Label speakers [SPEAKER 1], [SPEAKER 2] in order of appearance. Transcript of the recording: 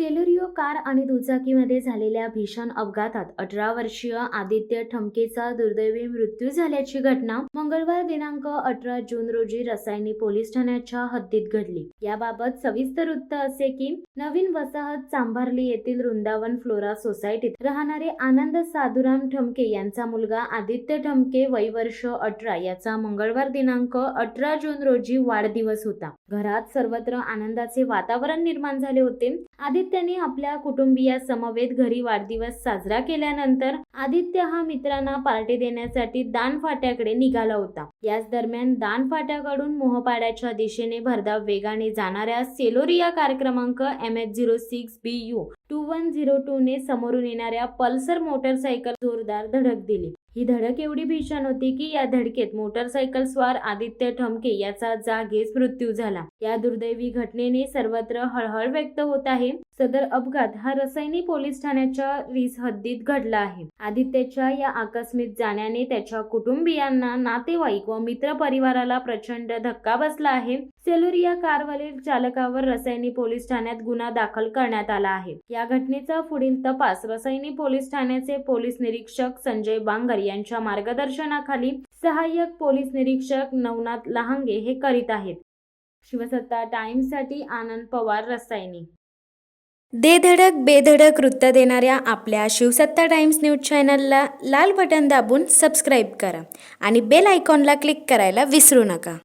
[SPEAKER 1] Celerio car आणि दुचाकीमध्ये झालेल्या भीषण अपघातात 18 वर्षीय आदित्य ठमकेचा दुर्दैवी मृत्यू झाल्याची घटना मंगळवार दिनांक 18 जून रोजी रसायनी पोलीस ठाण्याच्या हद्दीत घडली। याबाबत सविस्तर वृत्त असे की नवीन वसाहत चांभारली येथील वृंदावन फ्लोरा सोसायटीत राहणारे आनंद साधुराम ठमके यांचा मुलगा आदित्य ठमके वय वर्ष 18 याचा मंगळवार दिनांक 18 जून रोजी वाढदिवस होता। घरात सर्वत्र आनंदाचे वातावरण निर्माण झाले होते। आदित्यने आपल्या कुटुंबियासमवेत घरी वाढदिवस साजरा केल्यानंतर आदित्य हा मित्रांना पार्टी देण्यासाठी दानफाट्याकडे निघाला होता। याच दरम्यान दानफाट्याकडून मोहपाड्याच्या दिशेने भरधाव वेगाने जाणाऱ्या सेलोरिया कार क्रमांक MH06BU 2102 ने समोरून येणाऱ्या पल्सर मोटरसायकल जोरदार धडक दिली। ही धडक एवढी भीषण होती की या धडकेत मोटरसायकल स्वार आदित्य ठमके याचा जागीच मृत्यू झाला। या दुर्दैवी घटनेने सर्वत्र हळहळ व्यक्त होत आहे। सदर अपघात हा रसायनी पोलीस ठाण्याच्या हद्दीत घडला आहे। आदित्यच्या या आकस्मिक जाण्याने त्याच्या कुटुंबियांना, नातेवाईक व मित्र परिवाराला प्रचंड धक्का बसला आहे। सेलोरिया कारवरील चालकावर रसायनी पोलीस ठाण्यात गुन्हा दाखल करण्यात आला आहे। या घटनेचा पुढील तपास रसायनी पोलीस ठाण्याचे पोलीस निरीक्षक संजय बांगर यांच्या मार्गदर्शनाखाली सहाय्यक पोलीस निरीक्षक नवनाथ लहांगे हे करीत आहेत। शिवसत्ता टाइम्स साठी आनंद पवार, रसायनी।
[SPEAKER 2] दे धडक बेधडक वृत्त देणाऱ्या आपल्या शिवसत्ता टाइम्स न्यूज चॅनलला लाल बटन दाबून सबस्क्राईब करा आणि बेल आयकॉनला क्लिक करायला विसरू नका।